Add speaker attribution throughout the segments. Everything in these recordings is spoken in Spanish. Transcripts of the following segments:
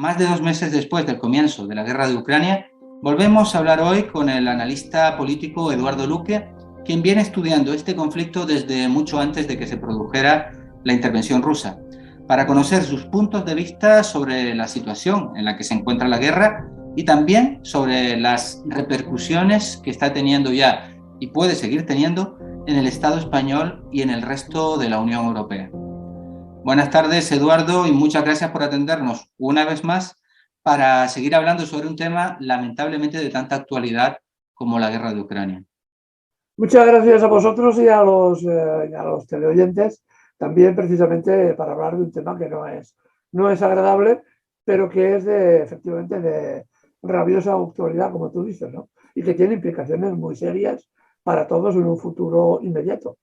Speaker 1: Más de 2 meses después del comienzo de la guerra de Ucrania, volvemos a hablar hoy con el analista político Eduardo Luque, quien viene estudiando este conflicto desde mucho antes de que se produjera la intervención rusa, para conocer sus puntos de vista sobre la situación en la que se encuentra la guerra y también sobre las repercusiones que está teniendo ya y puede seguir teniendo en el Estado español y en el resto de la Unión Europea. Buenas tardes, Eduardo, y muchas gracias por atendernos una vez más para seguir hablando sobre un tema lamentablemente de tanta actualidad como la guerra de Ucrania.
Speaker 2: Muchas gracias a vosotros y a los teleoyentes, también precisamente para hablar de un tema que no es agradable, pero que es efectivamente de rabiosa actualidad, como tú dices, ¿no? Y que tiene implicaciones muy serias para todos en un futuro inmediato.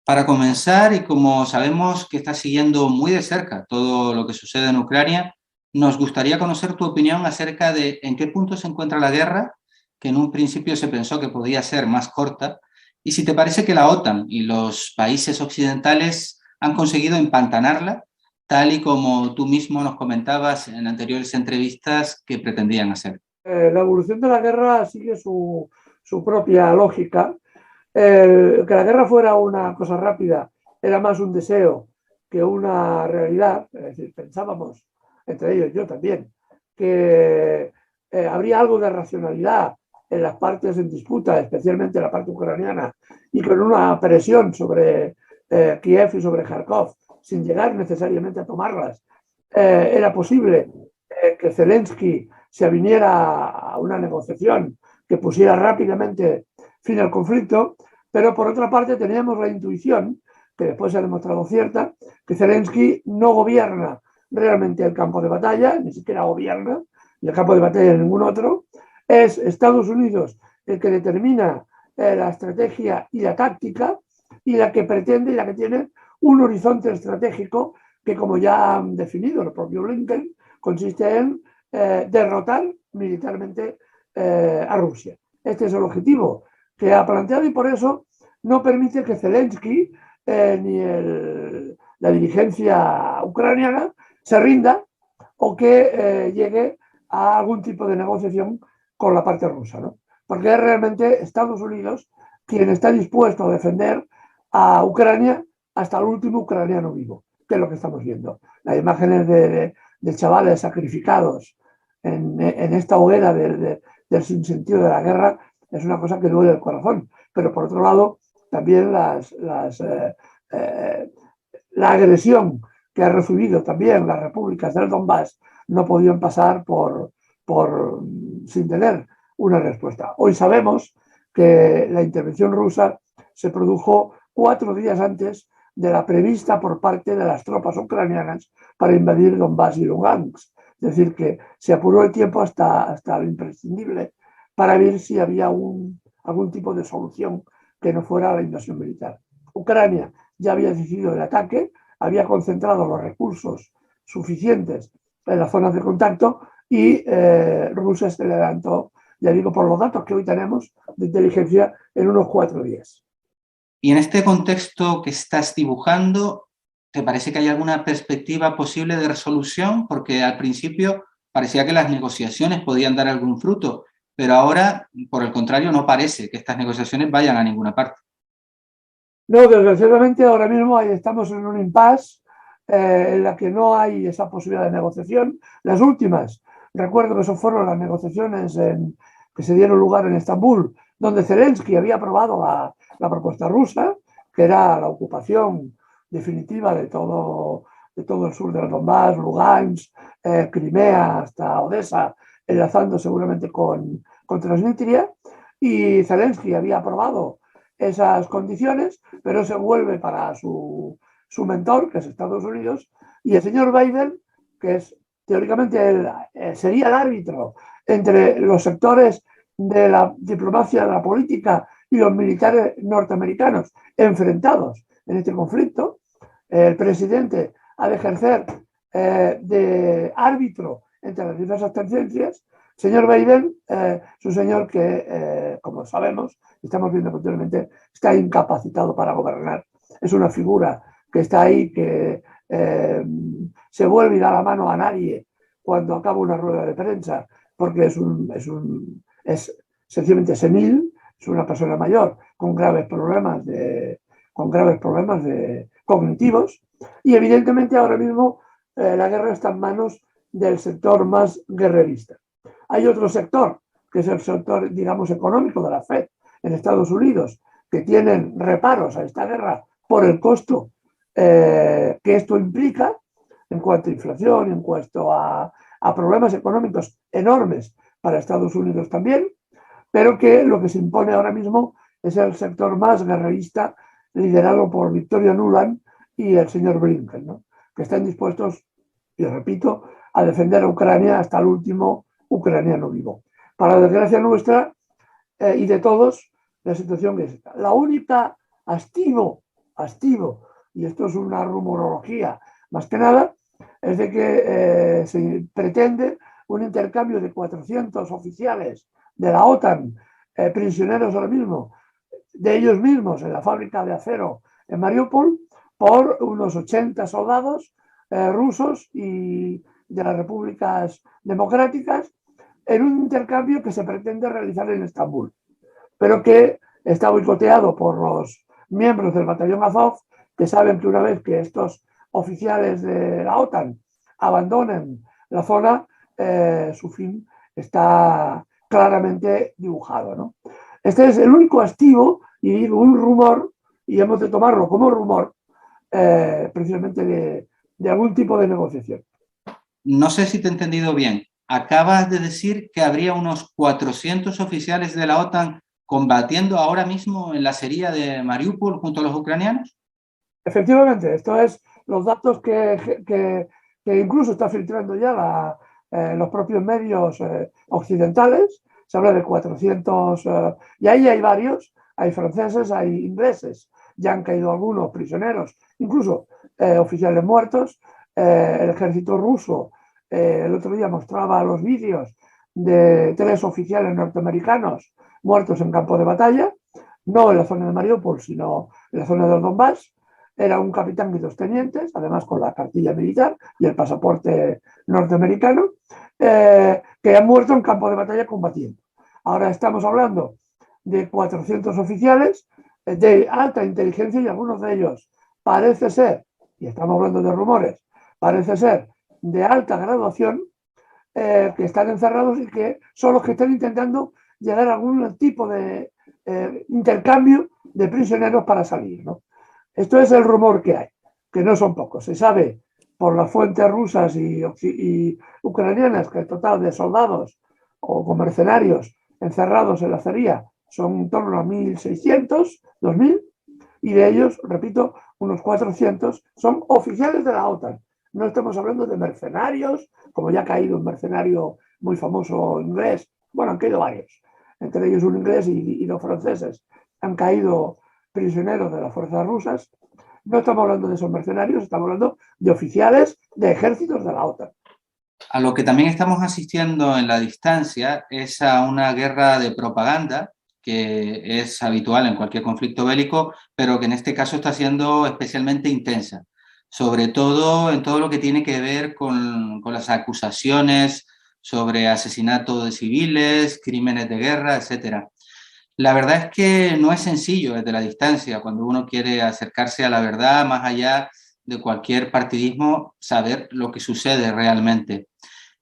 Speaker 1: Para comenzar, y como sabemos que estás siguiendo muy de cerca todo lo que sucede en Ucrania, nos gustaría conocer tu opinión acerca de en qué punto se encuentra la guerra, que en un principio se pensó que podía ser más corta, y si te parece que la OTAN y los países occidentales han conseguido empantanarla, tal y como tú mismo nos comentabas en anteriores entrevistas que pretendían hacer.
Speaker 2: La evolución de la guerra sigue su propia lógica. Que la guerra fuera una cosa rápida era más un deseo que una realidad. Es decir, pensábamos, entre ellos yo también, que habría algo de racionalidad en las partes en disputa, especialmente la parte ucraniana, y con una presión sobre Kiev y sobre Kharkov, sin llegar necesariamente a tomarlas, era posible que Zelensky se aviniera a una negociación que pusiera rápidamente fin al conflicto, pero por otra parte teníamos la intuición, que después se ha demostrado cierta, que Zelensky no gobierna realmente el campo de batalla, ni siquiera gobierna el campo de batalla de ningún otro, es Estados Unidos el que determina la estrategia y la táctica y la que pretende y la que tiene un horizonte estratégico que, como ya han definido el propio Blinken, consiste en derrotar militarmente a Rusia. Este es el objetivo que ha planteado y por eso no permite que Zelensky ni la dirigencia ucraniana se rinda o que llegue a algún tipo de negociación con la parte rusa, ¿no? Porque es realmente Estados Unidos quien está dispuesto a defender a Ucrania hasta el último ucraniano vivo, que es lo que estamos viendo. Las imágenes de chavales sacrificados en esta hoguera del sinsentido de la guerra es una cosa que duele el corazón. Pero por otro lado, también la agresión que ha recibido también las repúblicas del Donbass no podían pasar sin tener una respuesta. Hoy sabemos que la intervención rusa se produjo 4 días antes de la prevista por parte de las tropas ucranianas para invadir Donbass y Lugansk. Es decir, que se apuró el tiempo hasta lo imprescindible para ver si había algún tipo de solución que no fuera la invasión militar. Ucrania ya había decidido el ataque, había concentrado los recursos suficientes en las zonas de contacto y Rusia se adelantó, ya digo, por los datos que hoy tenemos de inteligencia, en unos 4 días.
Speaker 1: Y en este contexto que estás dibujando, ¿te parece que hay alguna perspectiva posible de resolución? Porque al principio parecía que las negociaciones podían dar algún fruto, pero ahora, por el contrario, no parece que estas negociaciones vayan a ninguna parte.
Speaker 2: No, desgraciadamente ahora mismo estamos en un impasse en la que no hay esa posibilidad de negociación. Las últimas, recuerdo que eso fueron las negociaciones que se dieron lugar en Estambul, donde Zelensky había aprobado la propuesta rusa, que era la ocupación definitiva de todo el sur del Donbass, Lugansk, Crimea hasta Odessa, enlazando seguramente con Transnistria, y Zelensky había aprobado esas condiciones, pero se vuelve para su mentor, que es Estados Unidos, y el señor Biden, que es teóricamente sería el árbitro entre los sectores de la diplomacia, de la política y los militares norteamericanos enfrentados en este conflicto. El presidente ha de ejercer de árbitro entre las diversas tendencias. Señor Biden es un señor que, como sabemos, estamos viendo continuamente, está incapacitado para gobernar. Es una figura que está ahí, que se vuelve y da la mano a nadie cuando acaba una rueda de prensa, porque es sencillamente senil, es una persona mayor con graves problemas cognitivos, y evidentemente ahora mismo la guerra está en manos del sector más guerrerista. Hay otro sector, que es el sector, digamos, económico de la FED en Estados Unidos, que tienen reparos a esta guerra por el costo que esto implica en cuanto a inflación, en cuanto a problemas económicos enormes para Estados Unidos también, pero que lo que se impone ahora mismo es el sector más guerrerista, liderado por Victoria Nuland y el señor Blinken, ¿no? Que están dispuestos, y repito, a defender a Ucrania hasta el último ucraniano vivo. Para desgracia nuestra y de todos, la situación es esta. La única astivo, y esto es una rumorología más que nada, es de que se pretende un intercambio de 400 oficiales de la OTAN, prisioneros ahora mismo, de ellos mismos en la fábrica de acero en Mariupol, por unos 80 soldados rusos y de las repúblicas democráticas, en un intercambio que se pretende realizar en Estambul, pero que está boicoteado por los miembros del batallón Azov, que saben que una vez que estos oficiales de la OTAN abandonen la zona, su fin está claramente dibujado, ¿no? Este es el único activo y digo un rumor, y hemos de tomarlo como rumor, precisamente de algún tipo de negociación.
Speaker 1: No sé si te he entendido bien. Acabas de decir que habría unos 400 oficiales de la OTAN combatiendo ahora mismo en la acería de Mariupol junto a los ucranianos.
Speaker 2: Efectivamente, esto es los datos que incluso está filtrando ya los propios medios occidentales. Se habla de 400, y ahí hay varios, hay franceses, hay ingleses, ya han caído algunos prisioneros, incluso oficiales muertos. El ejército ruso el otro día mostraba los vídeos de 3 oficiales norteamericanos muertos en campo de batalla, no en la zona de Mariupol, sino en la zona del Donbass. Era un capitán y 2 tenientes, además con la cartilla militar y el pasaporte norteamericano, que han muerto en campo de batalla combatiendo. Ahora estamos hablando de 400 oficiales de alta inteligencia, y algunos de ellos parece ser, y estamos hablando de rumores, parece ser de alta graduación, que están encerrados y que son los que están intentando llegar a algún tipo de intercambio de prisioneros para salir, ¿no? Esto es el rumor que hay, que no son pocos. Se sabe por las fuentes rusas y ucranianas que el total de soldados o mercenarios encerrados en la acería son en torno a 1.600, 2.000, y de ellos, repito, unos 400 son oficiales de la OTAN. No estamos hablando de mercenarios, como ya ha caído un mercenario muy famoso inglés. Bueno, han caído varios, entre ellos un inglés y 2 franceses. Han caído prisioneros de las fuerzas rusas. No estamos hablando de esos mercenarios, estamos hablando de oficiales de ejércitos de la OTAN.
Speaker 1: A lo que también estamos asistiendo en la distancia es a una guerra de propaganda que es habitual en cualquier conflicto bélico, pero que en este caso está siendo especialmente intensa, sobre todo en todo lo que tiene que ver con las acusaciones sobre asesinato de civiles, crímenes de guerra, etcétera. La verdad es que no es sencillo desde la distancia, cuando uno quiere acercarse a la verdad, más allá de cualquier partidismo, saber lo que sucede realmente.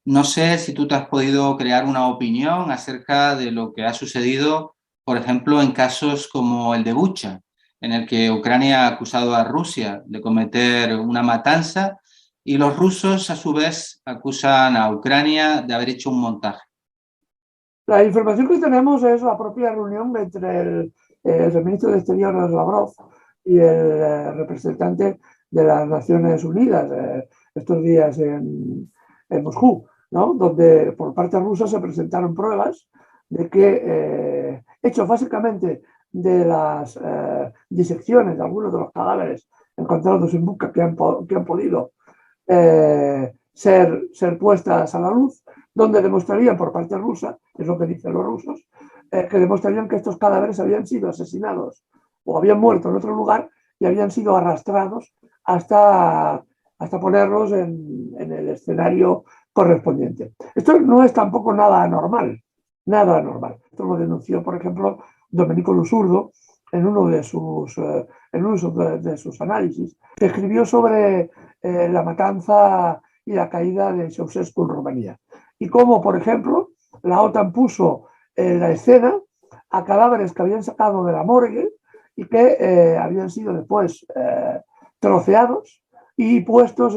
Speaker 1: No sé si tú te has podido crear una opinión acerca de lo que ha sucedido, por ejemplo, en casos como el de Bucha, en el que Ucrania ha acusado a Rusia de cometer una matanza y los rusos, a su vez, acusan a Ucrania de haber hecho un montaje.
Speaker 2: La información que tenemos es la propia reunión entre el ministro de Exteriores Lavrov y el representante de las Naciones Unidas estos días en Moscú, ¿no? Donde por parte rusa se presentaron pruebas de que, hechos básicamente de las disecciones de algunos de los cadáveres encontrados en Bucha que han podido ser puestas a la luz, donde demostrarían por parte rusa, es lo que dicen los rusos, que demostrarían que estos cadáveres habían sido asesinados o habían muerto en otro lugar y habían sido arrastrados hasta ponerlos en el escenario correspondiente. Esto no es tampoco nada anormal, nada anormal. Esto lo denunció, por ejemplo, Domenico Lusurdo en uno de sus análisis, que escribió sobre la matanza y la caída de Ceausescu en Rumanía. Y cómo, por ejemplo, la OTAN puso en la escena a cadáveres que habían sacado de la morgue y que habían sido después troceados y puestos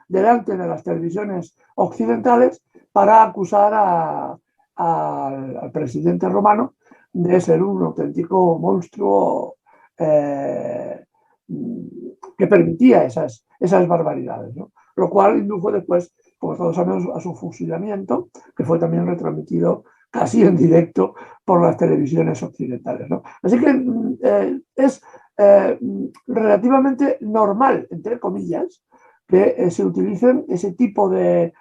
Speaker 2: delante de las televisiones occidentales para acusar al presidente romano de ser un auténtico monstruo que permitía esas barbaridades, ¿no? Lo cual indujo después, como todos sabemos, a su fusilamiento, que fue también retransmitido casi en directo por las televisiones occidentales, ¿no? Así que es relativamente normal, entre comillas, que se utilicen ese tipo de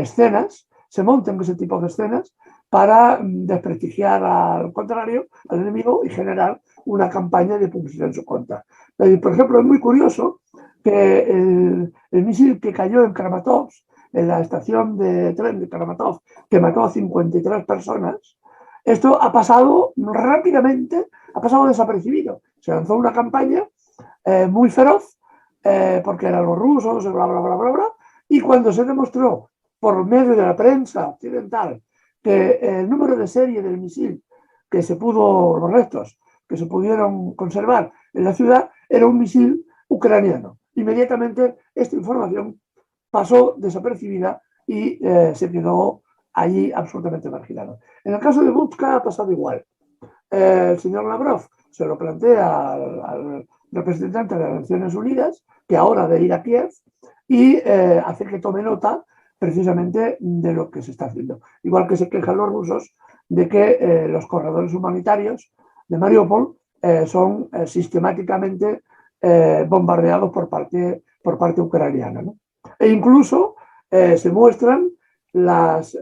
Speaker 2: escenas, se monten ese tipo de escenas para desprestigiar al contrario, al enemigo, y generar una campaña de publicidad en su contra. Por ejemplo, es muy curioso que el misil que cayó en Kramatorsk, en la estación de tren de Kramatorsk, que mató a 53 personas, esto ha pasado rápidamente, ha pasado desapercibido. Se lanzó una campaña muy feroz, porque eran los rusos, bla, bla, bla, bla, bla, y cuando se demostró por medio de la prensa occidental que el número de serie del misil que se pudo, los restos que se pudieron conservar en la ciudad, era un misil ucraniano. Inmediatamente esta información pasó desapercibida y se quedó allí absolutamente marginado. En el caso de Butska ha pasado igual. El señor Lavrov se lo plantea al representante de las Naciones Unidas, que ahora de ir a Kiev, y hace que tome nota precisamente de lo que se está haciendo. Igual que se quejan los rusos de que los corredores humanitarios de Mariupol son sistemáticamente bombardeados por parte ucraniana, ¿no? E incluso se muestran las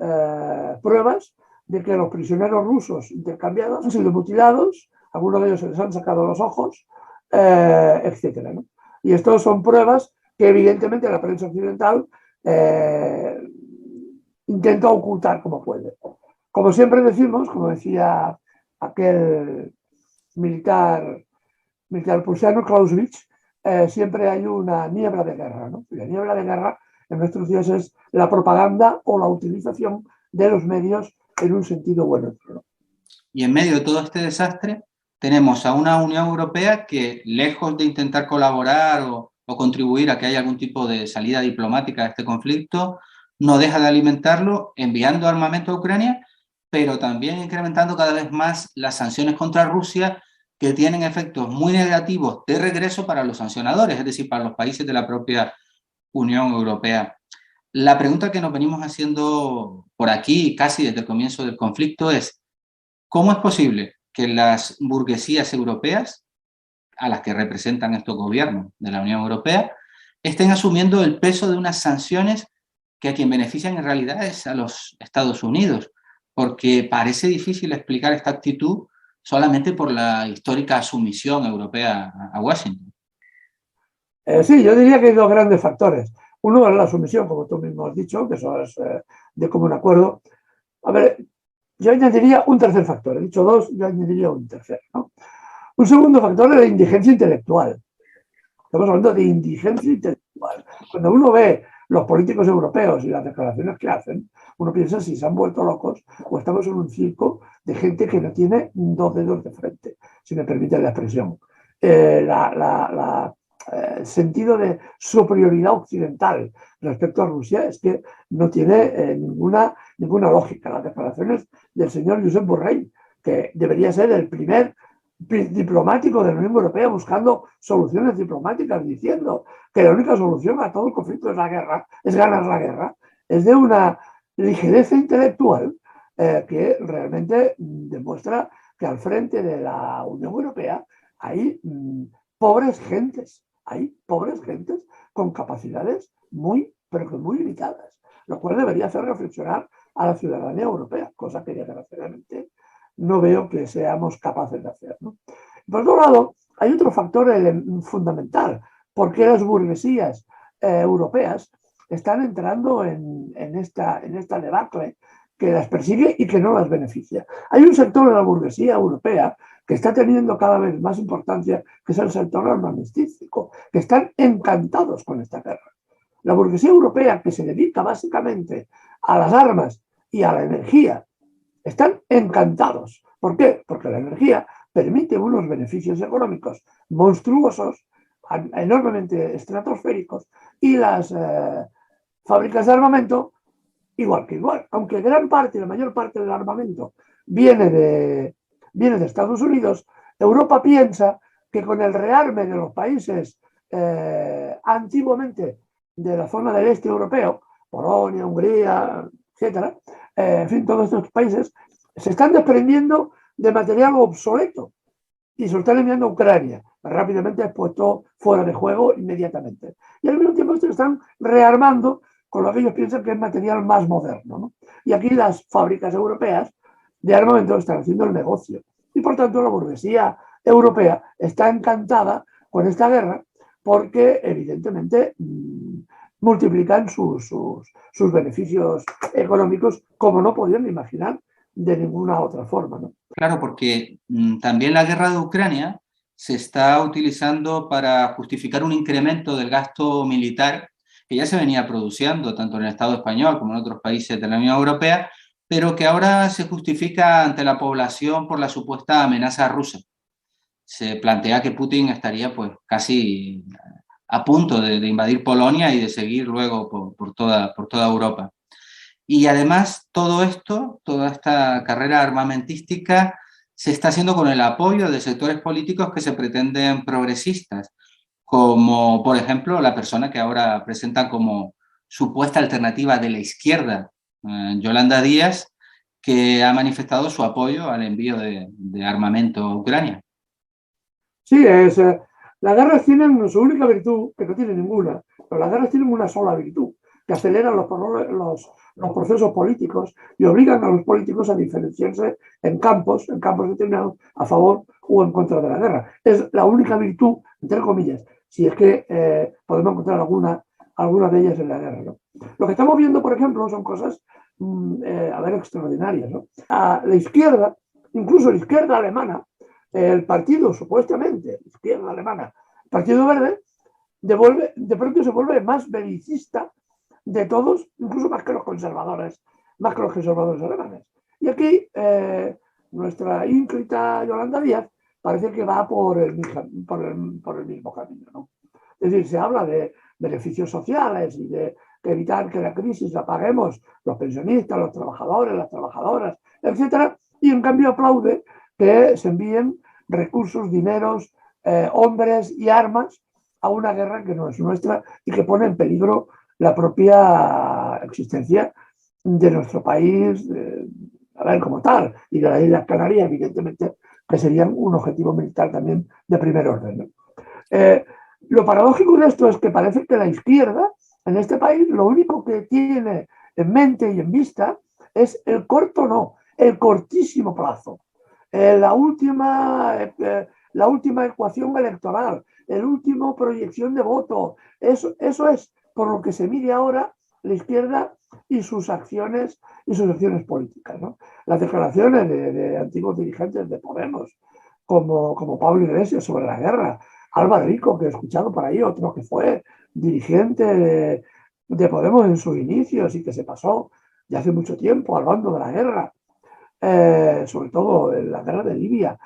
Speaker 2: pruebas de que los prisioneros rusos intercambiados han sido mutilados, algunos de ellos se les han sacado los ojos, etcétera, ¿no? Y estos son pruebas que evidentemente la prensa occidental intenta ocultar como puede. Como siempre decimos, como decía aquel militar prusiano, Clausewitz, siempre hay una niebla de guerra, ¿no? Y la niebla de guerra en nuestros días es la propaganda o la utilización de los medios en un sentido bueno.
Speaker 1: Y en medio de todo este desastre tenemos a una Unión Europea que, lejos de intentar colaborar o contribuir a que haya algún tipo de salida diplomática a este conflicto, no deja de alimentarlo enviando armamento a Ucrania, pero también incrementando cada vez más las sanciones contra Rusia, que tienen efectos muy negativos de regreso para los sancionadores, es decir, para los países de la propia Unión Europea. La pregunta que nos venimos haciendo por aquí casi desde el comienzo del conflicto es: ¿cómo es posible que las burguesías europeas, a las que representan estos gobiernos de la Unión Europea, estén asumiendo el peso de unas sanciones que a quien benefician en realidad es a los Estados Unidos? Porque parece difícil explicar esta actitud solamente por la histórica sumisión europea a Washington.
Speaker 2: Sí, yo diría que hay dos grandes factores. Uno es la sumisión, como tú mismo has dicho, que eso es de común acuerdo. A ver, yo añadiría un tercer factor. He dicho dos, yo añadiría un tercer, ¿no? Un segundo factor es la indigencia intelectual. Estamos hablando de indigencia intelectual. Cuando uno ve los políticos europeos y las declaraciones que hacen, uno piensa si se han vuelto locos o estamos en un circo de gente que no tiene dos dedos de frente, si me permite la expresión. El sentido de superioridad occidental respecto a Rusia es que no tiene ninguna lógica. Las declaraciones del señor Josep Borrell, que debería ser el primer diplomático de la Unión Europea buscando soluciones diplomáticas, diciendo que la única solución a todo el conflicto es la guerra, es ganar la guerra, es de una ligereza intelectual que realmente demuestra que al frente de la Unión Europea hay pobres gentes con capacidades pero que muy limitadas, lo cual debería hacer reflexionar a la ciudadanía europea, cosa que desgraciadamente no veo que seamos capaces de hacer, ¿no? Por otro lado, hay otro factor fundamental. ¿Por qué las burguesías europeas están entrando en esta debacle que las persigue y que no las beneficia. Hay un sector de la burguesía europea que está teniendo cada vez más importancia, que es el sector armamentístico, que están encantados con esta guerra. La burguesía europea, que se dedica básicamente a las armas y a la energía, están encantados. ¿Por qué? Porque la energía permite unos beneficios económicos monstruosos, enormemente estratosféricos, y las fábricas de armamento igual que igual, aunque gran parte, la mayor parte del armamento viene de Estados Unidos. Europa piensa que con el rearme de los países antiguamente de la zona del este europeo, Polonia, Hungría, etcétera, en fin, todos estos países se están desprendiendo de material obsoleto y se lo están enviando a Ucrania, rápidamente expuesto fuera de juego inmediatamente. Y al mismo tiempo se están rearmando con lo que ellos piensan que es material más moderno, ¿no? Y aquí las fábricas europeas de armamento están haciendo el negocio. Y por tanto la burguesía europea está encantada con esta guerra porque evidentemente multiplican sus beneficios económicos como no podían imaginar de ninguna otra forma, ¿no?
Speaker 1: Claro, porque también la guerra de Ucrania se está utilizando para justificar un incremento del gasto militar que ya se venía produciendo tanto en el Estado español como en otros países de la Unión Europea, pero que ahora se justifica ante la población por la supuesta amenaza rusa. Se plantea que Putin estaría pues casi a punto de invadir Polonia y de seguir luego por toda Europa. Y además todo esto, toda esta carrera armamentística se está haciendo con el apoyo de sectores políticos que se pretenden progresistas, como por ejemplo la persona que ahora presenta como supuesta alternativa de la izquierda, Yolanda Díaz, que ha manifestado su apoyo al envío de armamento a Ucrania.
Speaker 2: Sí, las guerras tienen su única virtud, que no tiene ninguna, pero las guerras tienen una sola virtud, que aceleran los procesos políticos y obligan a los políticos a diferenciarse en campos determinados a favor o en contra de la guerra. Es la única virtud, entre comillas, si es que podemos encontrar alguna de ellas en la guerra, ¿no? Lo que estamos viendo, por ejemplo, son cosas extraordinarias, ¿no? A la izquierda, incluso la izquierda alemana, el partido supuestamente, izquierda alemana, el Partido Verde, de pronto se vuelve más belicista de todos, incluso más que los conservadores alemanes. Y aquí nuestra ínclita Yolanda Díaz parece que va por el mismo camino, ¿no? Es decir, se habla de beneficios sociales y de evitar que la crisis la paguemos los pensionistas, los trabajadores, las trabajadoras, etcétera, y en cambio aplaude que se envíen recursos, dineros, hombres y armas a una guerra que no es nuestra y que pone en peligro la propia existencia de nuestro país, como tal, y de las Islas Canarias, evidentemente, que serían un objetivo militar también de primer orden, ¿no? Lo paradójico de esto es que parece que la izquierda en este país lo único que tiene en mente y en vista es el el cortísimo plazo. La última ecuación electoral, la última proyección de voto. Eso es por lo que se mide ahora la izquierda y sus acciones políticas, ¿no? Las declaraciones de antiguos dirigentes de Podemos, como Pablo Iglesias sobre la guerra, Álvaro Rico, que he escuchado por ahí, otro que fue dirigente de Podemos en sus inicios y que se pasó ya hace mucho tiempo al bando de la guerra. Sobre todo en la guerra de Libia,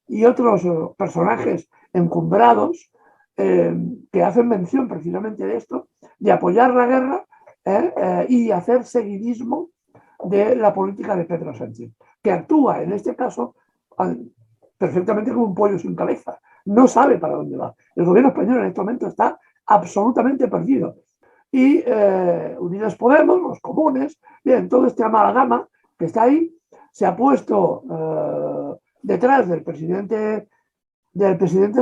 Speaker 2: y otros personajes encumbrados que hacen mención precisamente de esto, de apoyar la guerra y hacer seguidismo de la política de Pedro Sánchez, que actúa en este caso perfectamente como un pollo sin cabeza. No sabe para dónde va. El gobierno español en este momento está absolutamente perdido. Y Unidas Podemos, los comunes, bien, todo este amalgama que está ahí, se ha puesto detrás del presidente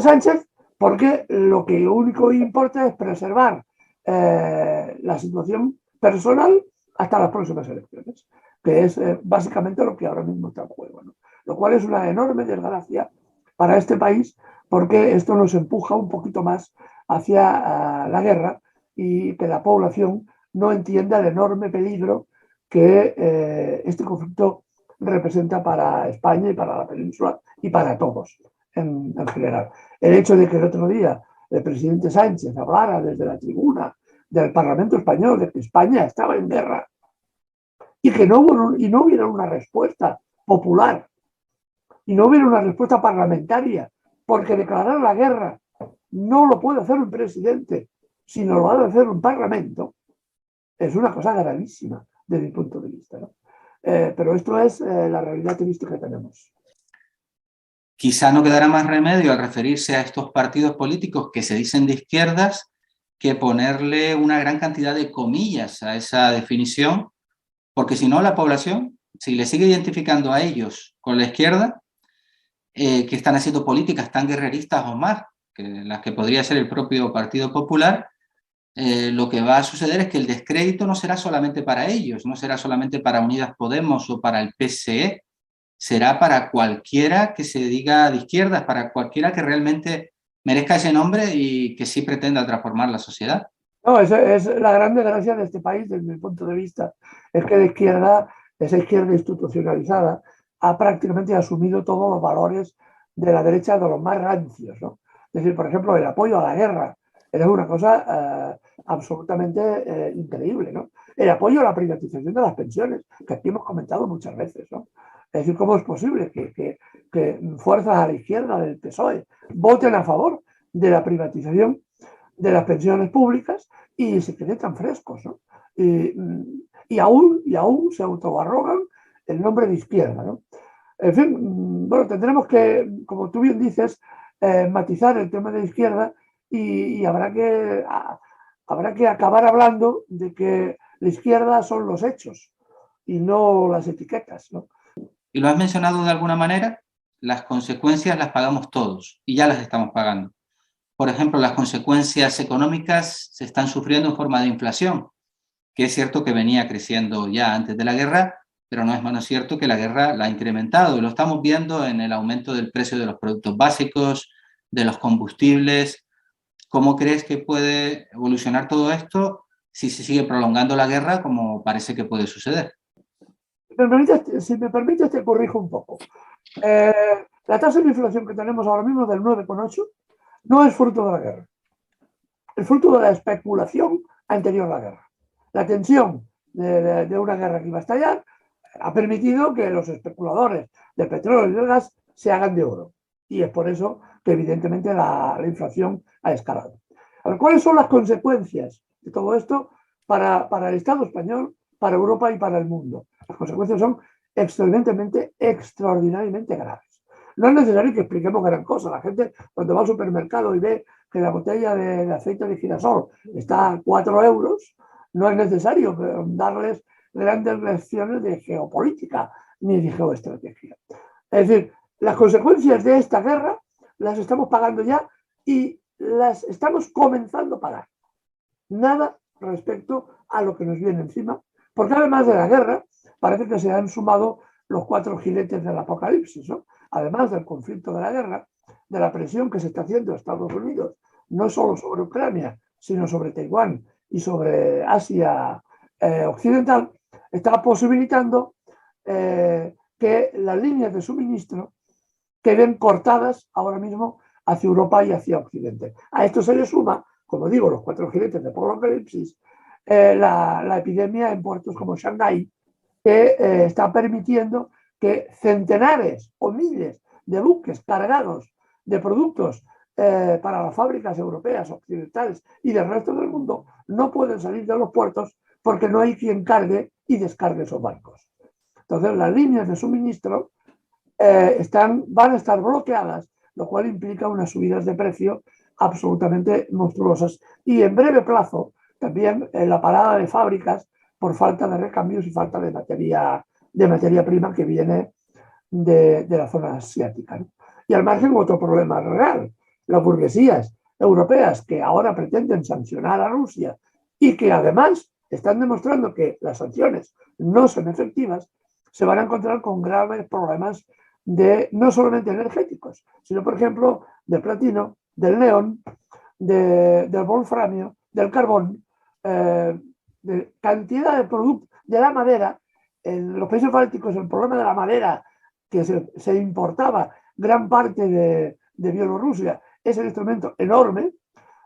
Speaker 2: Sánchez, porque lo que único importa es preservar la situación personal hasta las próximas elecciones, que es básicamente lo que ahora mismo está en juego, ¿no? Lo cual es una enorme desgracia para este país, porque esto nos empuja un poquito más hacia la guerra y que la población no entienda el enorme peligro que este conflicto representa para España y para la península y para todos en general. El hecho de que el otro día el presidente Sánchez hablara desde la tribuna del Parlamento español de que España estaba en guerra y que no hubiera una respuesta popular y no hubiera una respuesta parlamentaria, porque declarar la guerra no lo puede hacer un presidente, sino lo ha de hacer un parlamento, es una cosa gravísima desde mi punto de vista, ¿no? Pero esto es la realidad triste que tenemos.
Speaker 1: Quizá no quedará más remedio al referirse a estos partidos políticos que se dicen de izquierdas que ponerle una gran cantidad de comillas a esa definición, porque si no la población, si le sigue identificando a ellos con la izquierda, que están haciendo políticas tan guerreristas o más que las que podría ser el propio Partido Popular, lo que va a suceder es que el descrédito no será solamente para ellos, no será solamente para Unidas Podemos o para el PSE, será para cualquiera que se diga de izquierdas, para cualquiera que realmente merezca ese nombre y que sí pretenda transformar la sociedad.
Speaker 2: No, es la gran desgracia de este país, desde mi punto de vista, es que la izquierda, esa izquierda institucionalizada, ha prácticamente asumido todos los valores de la derecha, de los más rancios, ¿no? Es decir, por ejemplo, el apoyo a la guerra es una cosa absolutamente increíble, ¿no? El apoyo a la privatización de las pensiones, que aquí hemos comentado muchas veces, ¿no? Es decir, ¿cómo es posible que fuerzas a la izquierda del PSOE voten a favor de la privatización de las pensiones públicas y se queden tan frescos, ¿no? Y aún se autoarrogan el nombre de izquierda, ¿no? En fin, bueno, tendremos que, como tú bien dices, matizar el tema de izquierda y habrá que acabar hablando de que la izquierda son los hechos y no las etiquetas, ¿no?
Speaker 1: Y lo has mencionado de alguna manera, las consecuencias las pagamos todos y ya las estamos pagando. Por ejemplo, las consecuencias económicas se están sufriendo en forma de inflación, que es cierto que venía creciendo ya antes de la guerra, pero no es menos cierto que la guerra la ha incrementado. Y lo estamos viendo en el aumento del precio de los productos básicos, de los combustibles. ¿Cómo crees que puede evolucionar todo esto si se sigue prolongando la guerra, como parece que puede suceder?
Speaker 2: Si me permites, te corrijo un poco. La tasa de inflación que tenemos ahora mismo del 9,8 no es fruto de la guerra. Es fruto de la especulación anterior a la guerra. La tensión de una guerra que iba a estallar ha permitido que los especuladores de petróleo y de gas se hagan de oro. Y es por eso que evidentemente la inflación ha escalado. A ver, ¿cuáles son las consecuencias de todo esto para el Estado español, para Europa y para el mundo? Las consecuencias son extraordinariamente graves. No es necesario que expliquemos gran cosa. La gente, cuando va al supermercado y ve que la botella de aceite de girasol está a 4 euros, no es necesario darles grandes lecciones de geopolítica ni de geoestrategia. Es decir, las consecuencias de esta guerra las estamos pagando ya y las estamos comenzando a pagar. Nada respecto a lo que nos viene encima, porque además de la guerra, parece que se han sumado los 4 jinetes del apocalipsis, ¿no? Además del conflicto de la guerra, de la presión que se está haciendo a Estados Unidos, no solo sobre Ucrania, sino sobre Taiwán y sobre Asia occidental, está posibilitando que las líneas de suministro queden cortadas ahora mismo hacia Europa y hacia Occidente. A esto se le suma, como digo, los 4 jinetes de apocalipsis, la epidemia en puertos como Shanghái, que está permitiendo que centenares o miles de buques cargados de productos para las fábricas europeas, occidentales y del resto del mundo no pueden salir de los puertos porque no hay quien cargue y descargue esos barcos. Entonces, las líneas de suministro van a estar bloqueadas, lo cual implica unas subidas de precio absolutamente monstruosas. Y en breve plazo, también la parada de fábricas por falta de recambios y falta de materia prima que viene de la zona asiática, ¿no? Y al margen otro problema real, las burguesías europeas que ahora pretenden sancionar a Rusia y que además están demostrando que las sanciones no son efectivas, se van a encontrar con graves problemas no solamente energéticos, sino por ejemplo del platino, del neón, del wolframio del carbón, de cantidad de productos de la madera. En los países bálticos el problema de la madera, que se importaba gran parte de Bielorrusia, es un instrumento enorme.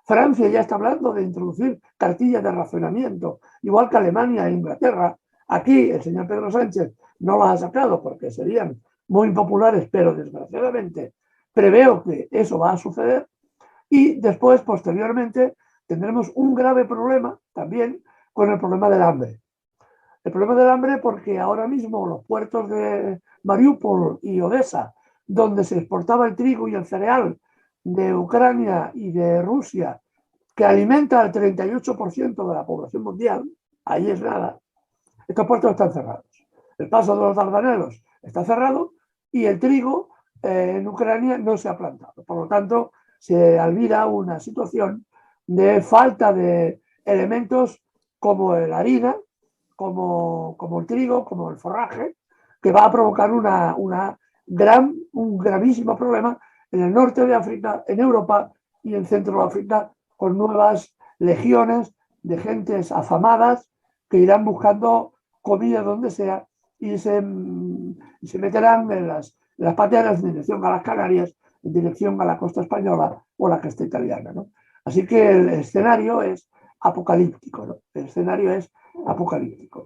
Speaker 2: Francia ya está hablando de introducir cartillas de racionamiento, igual que Alemania e Inglaterra. Aquí el señor Pedro Sánchez no las ha sacado porque serían muy impopulares, pero desgraciadamente preveo que eso va a suceder. Y después, posteriormente, tendremos un grave problema también con el problema del hambre. El problema del hambre porque ahora mismo los puertos de Mariupol y Odessa, donde se exportaba el trigo y el cereal de Ucrania y de Rusia, que alimenta al 38% de la población mundial, ahí es nada, estos puertos están cerrados. El paso de los Dardanelos está cerrado y el trigo en Ucrania no se ha plantado. Por lo tanto, se albira una situación de falta de elementos como la harina, como el trigo, como el forraje, que va a provocar un gravísimo problema en el norte de África, en Europa y en Centro de África, con nuevas legiones de gentes afamadas que irán buscando comida donde sea y se meterán en las pateras en dirección a las Canarias, en dirección a la costa española o la costa italiana, ¿no? Así que el escenario es apocalíptico, ¿no? El escenario es apocalíptico.